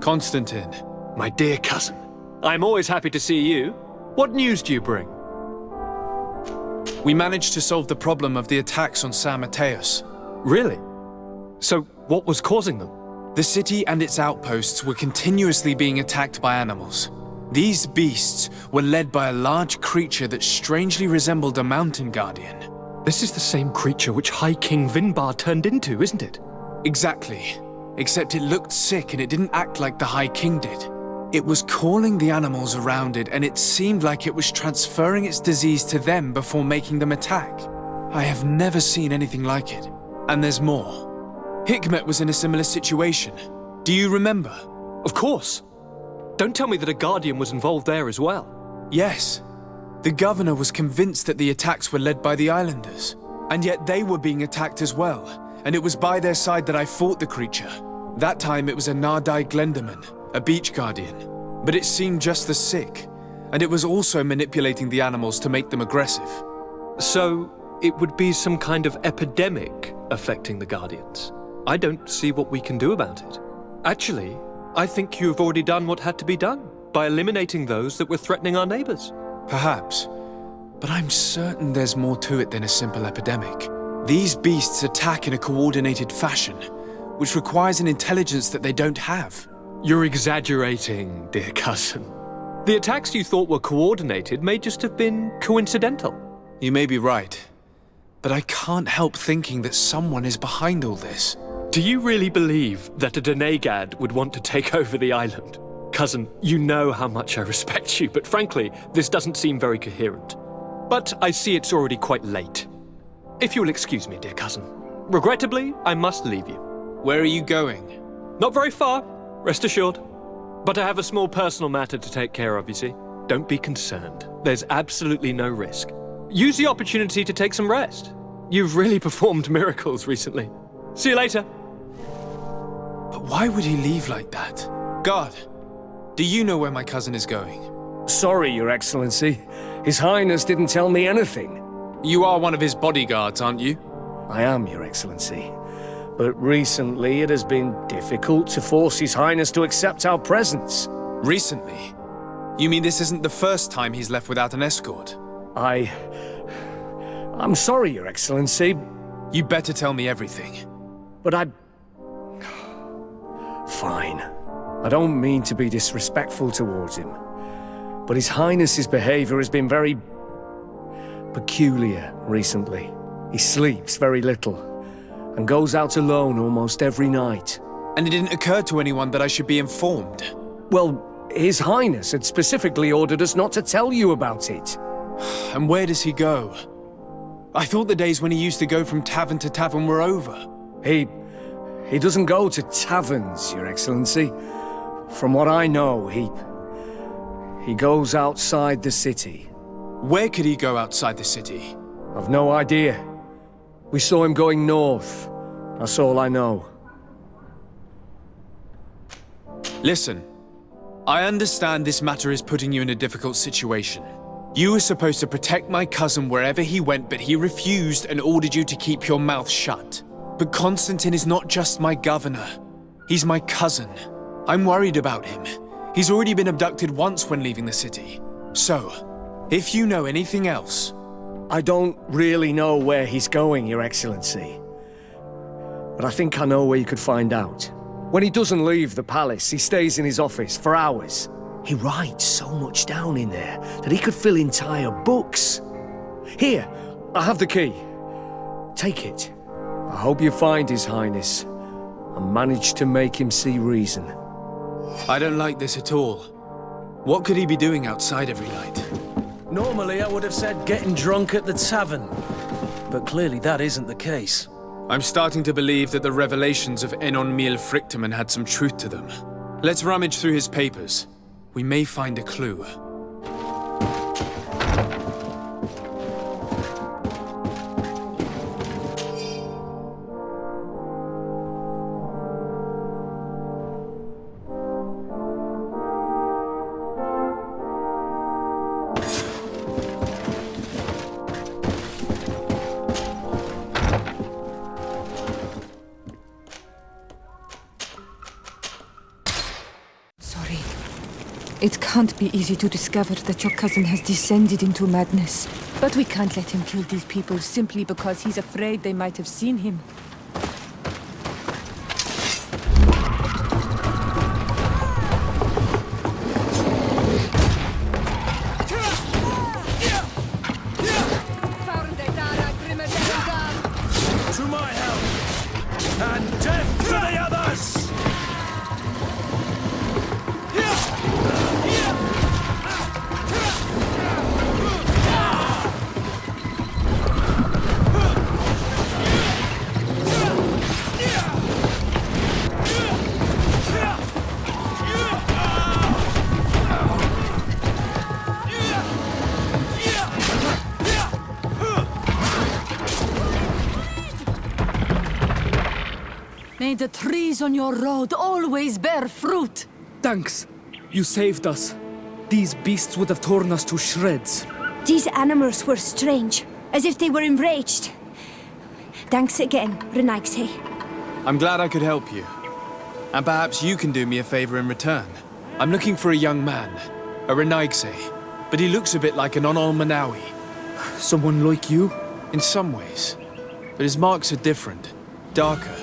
Constantine, My dear cousin, I'm always happy to see you. What news do you bring? we managed to solve the problem of the attacks on San Mateus. Really? So, what was causing them? The city and its outposts were continuously being attacked by animals. These beasts were led by a large creature that strangely resembled a mountain guardian. This is the same creature which High King Vinbar turned into, isn't it? Exactly. Except it looked sick and it didn't act like the High King did. It was calling the animals around it, and it seemed like it was transferring its disease to them before making them attack. I have never seen anything like it. And there's more. Hikmet was in a similar situation. Do you remember? Of course. Don't tell me that a guardian was involved there as well. Yes. The governor was convinced that the attacks were led by the islanders. And yet they were being attacked as well. And it was by their side that I fought the creature. That time it was a Nardai Glenderman, a beach guardian. But it seemed just as sick. And it was also manipulating the animals to make them aggressive. So, it would be some kind of epidemic affecting the guardians. I don't see what we can do about it. Actually, I think you've already done what had to be done by eliminating those that were threatening our neighbors. Perhaps. But I'm certain there's more to it than a simple epidemic. These beasts attack in a coordinated fashion, which requires an intelligence that they don't have. You're exaggerating, dear cousin. The attacks you thought were coordinated may just have been coincidental. You may be right. But I can't help thinking that someone is behind all this. Do you really believe that a Denegad would want to take over the island? Cousin, you know how much I respect you, but frankly, this doesn't seem very coherent. But I see it's already quite late. If you'll excuse me, dear cousin. Regrettably, I must leave you. Where are you going? Not very far, rest assured. But I have a small personal matter to take care of, you see. Don't be concerned. There's absolutely no risk. Use the opportunity to take some rest. You've really performed miracles recently. See you later. But why would he leave like that? Guard, do you know where my cousin is going? Sorry, Your Excellency. His Highness didn't tell me anything. You are one of his bodyguards, aren't you? I am, Your Excellency. But recently it has been difficult to force His Highness to accept our presence. Recently? You mean this isn't the first time he's left without an escort? I'm sorry, Your Excellency, You better tell me everything. but Fine. I don't mean to be disrespectful towards him, but His Highness's behavior has been very peculiar recently. He sleeps very little and goes out alone almost every night. And it didn't occur to anyone that I should be informed. Well, His Highness had specifically ordered us not to tell you about it. And where does he go? I thought the days when he used to go from tavern to tavern were over. He doesn't go to taverns, Your Excellency. From what I know, he goes outside the city. Where could he go outside the city? I've no idea. We saw him going north. That's all I know. Listen, I understand this matter is putting you in a difficult situation. You were supposed to protect my cousin wherever he went, but he refused and ordered you to keep your mouth shut. But Constantine is not just my governor. He's my cousin. I'm worried about him. He's already been abducted once when leaving the city. So, if you know anything else... I don't really know where he's going, Your Excellency. But I think I know where you could find out. When he doesn't leave the palace, he stays in his office for hours. He writes so much down in there that he could fill entire books. Here, I have the key. Take it. I hope you find His Highness and manage to make him see reason. I don't like this at all. What could he be doing outside every night? Normally, I would have said getting drunk at the tavern. But clearly that isn't the case. I'm starting to believe that the revelations of Enon Miel Frichtemann had some truth to them. Let's rummage through his papers. We may find a clue. It can't be easy to discover that your cousin has descended into madness. But we can't let him kill these people simply because he's afraid they might have seen him. To my help! And death to the others! May the trees on your road always bear fruit. Thanks. You saved us. These beasts would have torn us to shreds. These animals were strange, as if they were enraged. Thanks again, Renaigse. I'm glad I could help you. And perhaps you can do me a favor in return. I'm looking for a young man, a Renaigse, but he looks a bit like an Onol Someone like you? in some ways. But his marks are different, darker.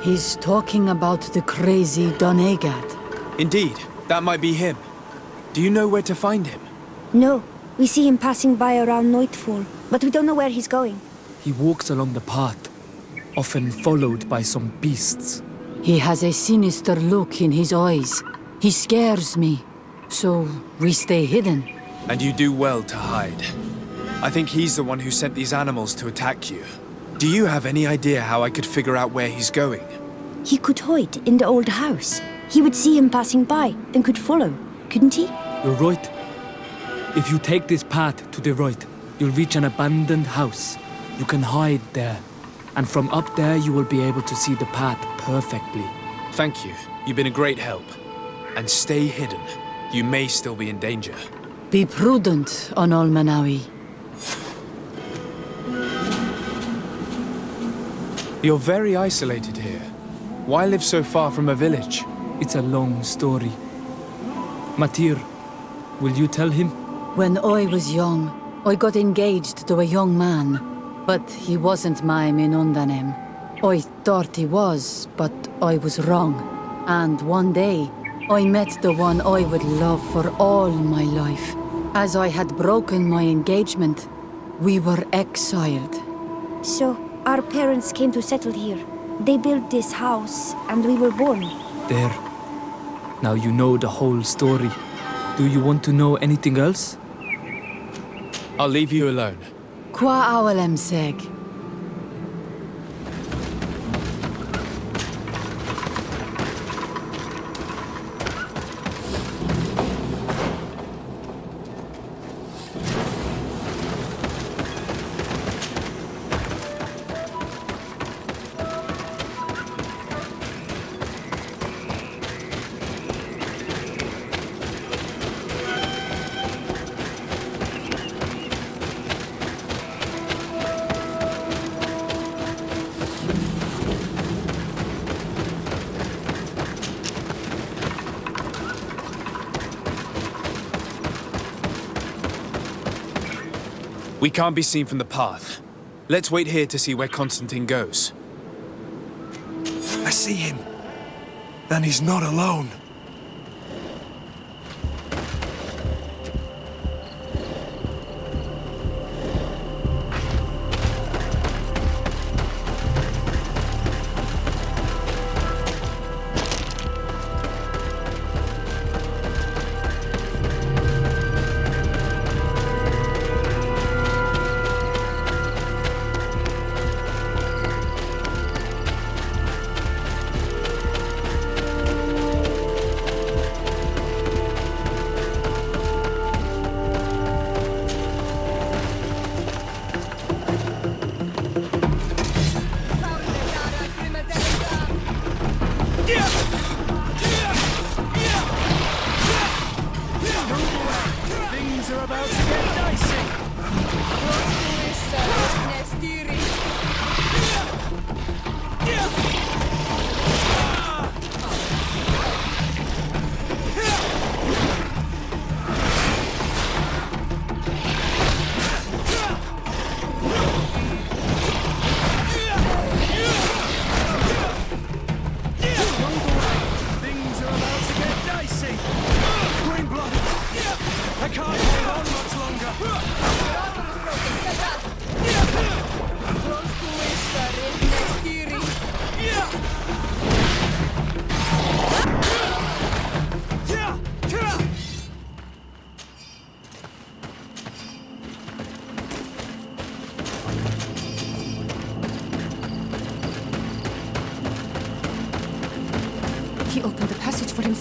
He's talking about the crazy Donegad. Indeed, that might be him. Do you know where to find him? No, we see him passing by around nightfall, but we don't know where he's going. He walks along the path, often followed by some beasts. He has a sinister look in his eyes. He scares me. So we stay hidden. And you do well to hide. I think he's the one who sent these animals to attack you. Do you have any idea how I could figure out where he's going? He could hide in the old house. He would see him passing by and could follow, couldn't he? You're right. If you take this path to the right, you'll reach an abandoned house. You can hide there. And from up there, you will be able to see the path perfectly. Thank you. You've been a great help. And stay hidden. You may still be in danger. Be prudent, Onol Manawi. You're very isolated here. Why live so far from a village? It's a long story. Matir, will you tell him? When I was young, I got engaged to a young man. But he wasn't my Minundanem. I thought he was, but I was wrong. And one day, I met the one I would love for all my life. As I had broken my engagement, we were exiled. So, our parents came to settle here. They built this house, and we were born. There. Now you know the whole story. Do you want to know anything else? I'll leave you alone. Qua awalem seg. We can't be seen from the path. Let's wait here to see where Constantine goes. I see him. And he's not alone.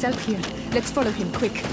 himself here. Let's follow him, quick.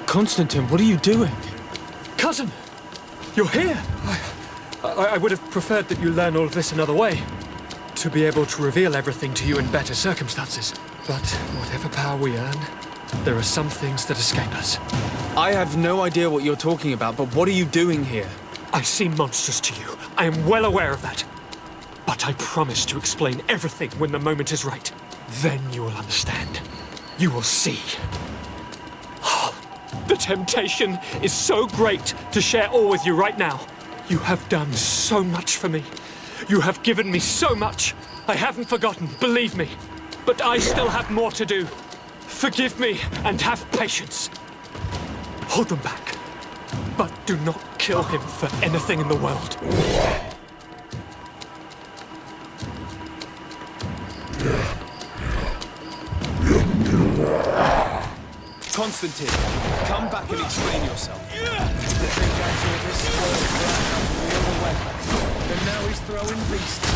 Constantine, what are you doing? Cousin! You're here! I would have preferred that you learn all of this another way. To be able to reveal everything to you in better circumstances. But whatever power we earn, there are some things that escape us. I have no idea what you're talking about, but what are you doing here? I seem monstrous to you. I am well aware of that. But I promise to explain everything when the moment is right. Then you will understand. You will see. The temptation is so great to share all with you right now. You have done so much for me. You have given me so much. I haven't forgotten, believe me. But I still have more to do. Forgive me and have patience. Hold them back. But do not kill him for anything in the world. Constantine, come back and explain yourself. The Drenegad's orders spoiled Brad out of all the weapons, and now he's throwing beasts.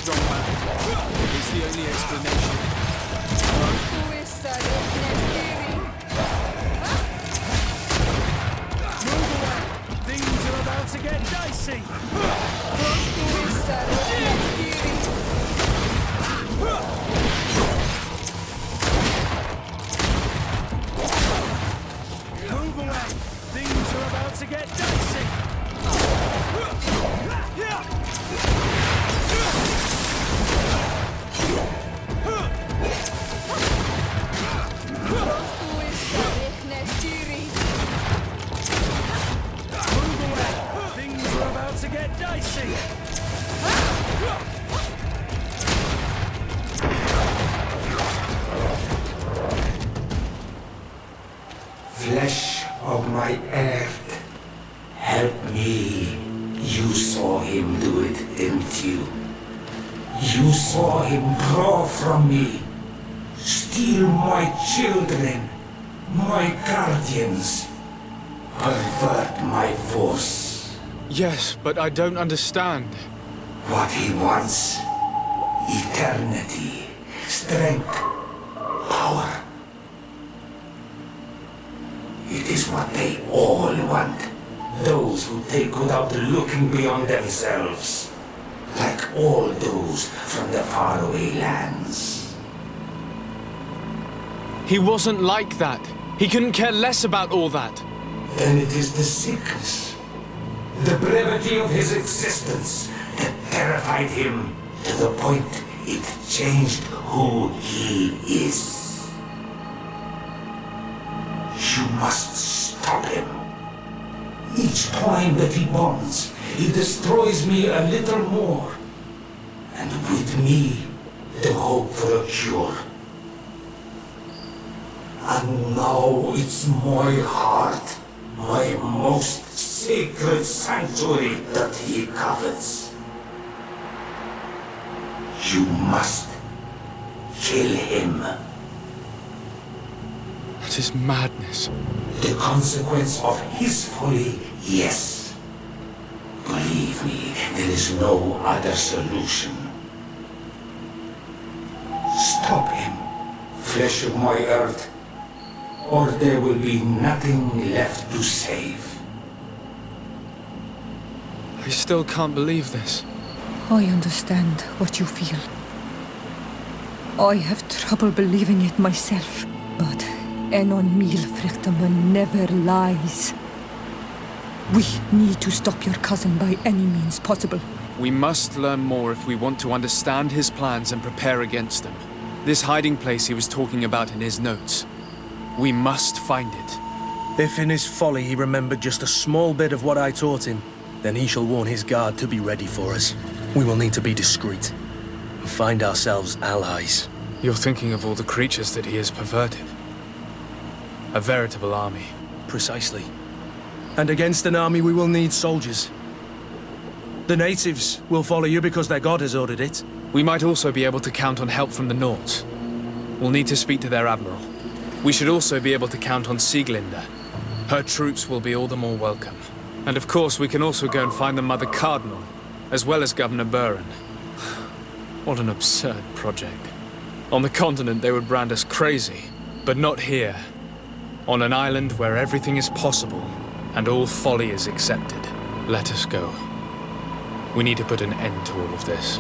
Strong man. It's the only explanation. Move away! Things are about to get dicey! Move away! Things are about to get dicey! Move away! Things are about to get dicey! Flesh of my earth, help me. You saw him do it, didn't you? You saw him draw from me, steal my children, my guardians, pervert my force. Yes, but I don't understand. What he wants, eternity, strength, power. It is what they all want. Those who take without looking beyond themselves. Like all those from the faraway lands. He wasn't like that. He couldn't care less about all that. Then it is the sickness, the brevity of his existence that terrified him to the point it changed who he is. You must stop him. Each time that he bonds, he destroys me a little more. And with me, the hope for a cure. And now it's my heart, my most sacred sanctuary that he covets. You must kill him. That is madness. The consequence of his folly, yes. Believe me, there is no other solution. Stop him, flesh of my earth, or there will be nothing left to save. I still can't believe this. I understand what you feel. I have trouble believing it myself, but Enon Milfrichtaman never lies. We need to stop your cousin by any means possible. We must learn more if we want to understand his plans and prepare against them. This hiding place he was talking about in his notes. We must find it. If in his folly he remembered just a small bit of what I taught him, then he shall warn his guard to be ready for us. We will need to be discreet and find ourselves allies. You're thinking of all the creatures that he has perverted. A veritable army. Precisely. And against an army we will need soldiers. The natives will follow you because their god has ordered it. We might also be able to count on help from the Nords. We'll need to speak to their admiral. We should also be able to count on Sieglinde. Her troops will be all the more welcome. And of course, we can also go and find the Mother Cardinal, as well as Governor Buren. What an absurd project. On the continent, they would brand us crazy, but not here. On an island where everything is possible, and all folly is accepted. Let us go. We need to put an end to all of this.